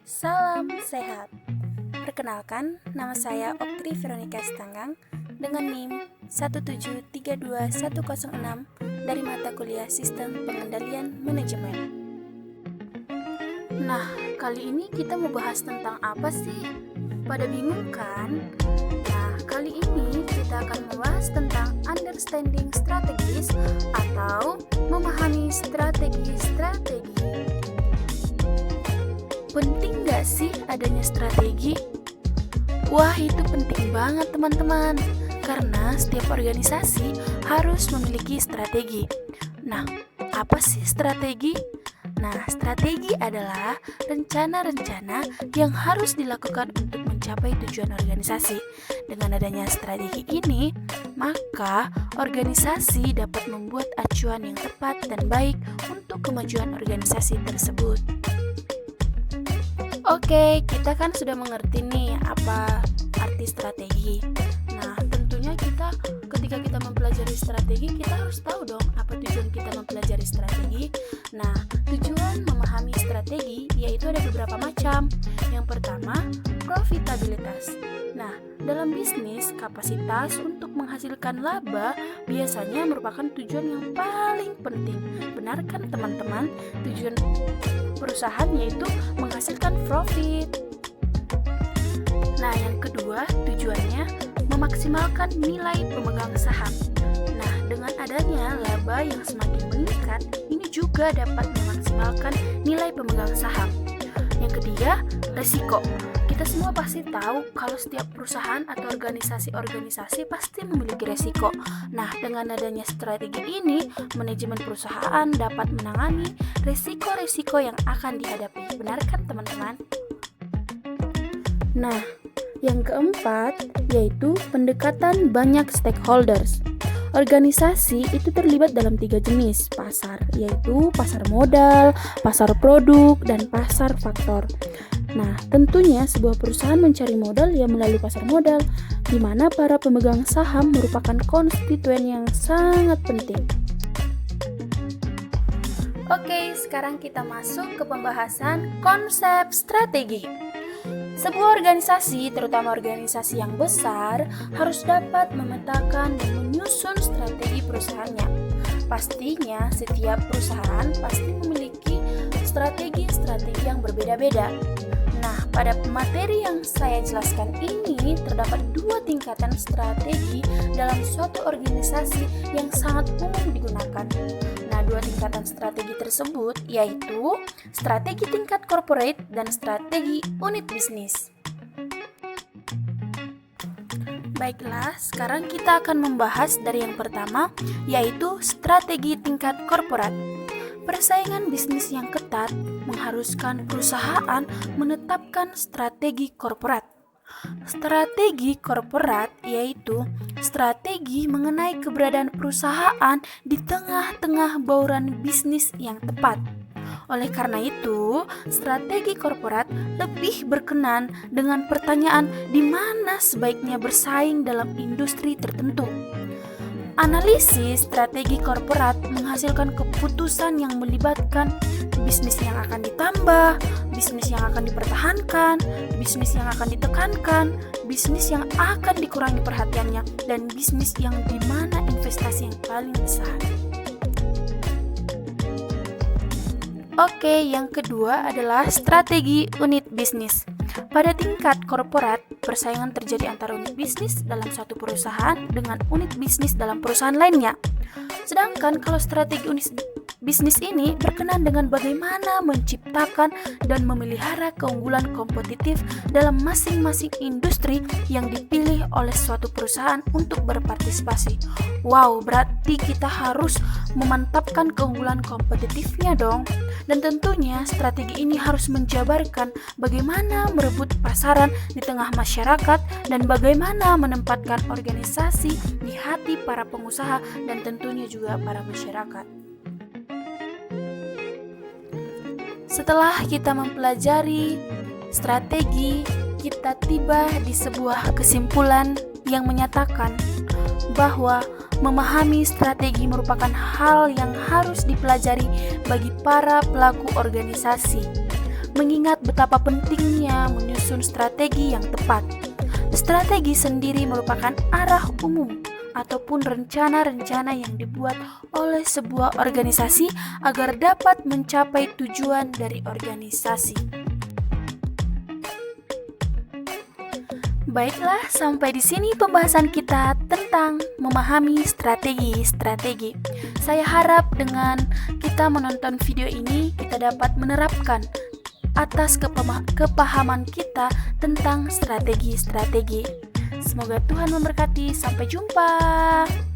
Salam sehat. Perkenalkan, nama saya Oktri Veronica Stanggang dengan NIM 1732106 dari mata kuliah Sistem Pengendalian Manajemen. Nah, kali ini kita mau bahas tentang apa sih? Pada bingung kan? Nah, kali ini kita akan membahas tentang understanding strategis atau memahami strategi-strategi. Penting gak sih adanya strategi? Wah, itu penting banget teman-teman, karena setiap organisasi harus memiliki strategi. Nah, apa sih strategi? Nah, strategi adalah rencana-rencana yang harus dilakukan untuk mencapai tujuan organisasi. Dengan adanya strategi ini, maka organisasi dapat membuat acuan yang tepat dan baik untuk kemajuan organisasi tersebut. Oke, kita kan sudah mengerti nih apa arti strategi. Nah, tentunya ketika kita mempelajari strategi, kita harus tahu dong apa tujuan kita mempelajari strategi. Nah, tujuan memahami strategi yaitu ada beberapa macam. Yang pertama, profitabilitas. Nah, dalam bisnis, kapasitas untuk menghasilkan laba biasanya merupakan tujuan yang paling penting. Benar kan teman-teman? Tujuan perusahaan yaitu menghasilkan profit. Nah, yang kedua, tujuannya memaksimalkan nilai pemegang saham. Nah, dengan adanya laba yang semakin meningkat, ini juga dapat memaksimalkan nilai pemegang saham. Yang ketiga, resiko. Kita semua pasti tahu kalau setiap perusahaan atau organisasi pasti memiliki resiko. Nah, dengan adanya strategi ini, manajemen perusahaan dapat menangani resiko-resiko yang akan dihadapi. Benar kan, teman-teman? Nah, yang keempat yaitu pendekatan banyak stakeholders. Organisasi itu terlibat dalam 3 jenis pasar, yaitu pasar modal, pasar produk, dan pasar faktor. Nah, tentunya sebuah perusahaan mencari modal ya melalui pasar modal, di mana para pemegang saham merupakan konstituen yang sangat penting. Oke, sekarang kita masuk ke pembahasan konsep strategi. Sebuah organisasi, terutama organisasi yang besar, harus dapat memetakan dan menyusun strategi perusahaannya. Pastinya, setiap perusahaan pasti memiliki strategi-strategi yang berbeda-beda. Nah, pada materi yang saya jelaskan ini, terdapat 2 tingkatan strategi dalam suatu organisasi yang sangat umum digunakan. Nah, 2 tingkatan strategi tersebut yaitu strategi tingkat corporate dan strategi unit bisnis. Baiklah, sekarang kita akan membahas dari yang pertama, yaitu strategi tingkat korporat. Persaingan bisnis yang ketat mengharuskan perusahaan menetapkan strategi korporat. Strategi korporat yaitu strategi mengenai keberadaan perusahaan di tengah-tengah bauran bisnis yang tepat. Oleh karena itu, strategi korporat lebih berkenan dengan pertanyaan di mana sebaiknya bersaing dalam industri tertentu. Analisis strategi korporat menghasilkan keputusan yang melibatkan bisnis yang akan ditambah, bisnis yang akan dipertahankan, bisnis yang akan ditekankan, bisnis yang akan dikurangi perhatiannya, dan bisnis yang di mana investasi yang paling besar. Oke, yang kedua adalah strategi unit bisnis. Pada tingkat korporat, persaingan terjadi antara unit bisnis dalam suatu perusahaan dengan unit bisnis dalam perusahaan lainnya. Sedangkan kalau strategi unit bisnis ini berkenaan dengan bagaimana menciptakan dan memelihara keunggulan kompetitif dalam masing-masing industri yang dipilih oleh suatu perusahaan untuk berpartisipasi. Wow, berarti kita harus memantapkan keunggulan kompetitifnya dong. Dan tentunya strategi ini harus menjabarkan bagaimana merebut pasaran di tengah masyarakat dan bagaimana menempatkan organisasi di hati para pengusaha dan tentunya juga para masyarakat. Setelah kita mempelajari strategi, kita tiba di sebuah kesimpulan yang menyatakan bahwa memahami strategi merupakan hal yang harus dipelajari bagi para pelaku organisasi. mengingat betapa pentingnya menyusun strategi yang tepat. Strategi sendiri merupakan arah umum ataupun rencana-rencana yang dibuat oleh sebuah organisasi agar dapat mencapai tujuan dari organisasi. Baiklah, sampai di sini pembahasan kita tentang memahami strategi. Saya harap dengan kita menonton video ini, kita dapat menerapkan atas kepahaman kita tentang strategi. Semoga Tuhan memberkati. Sampai jumpa.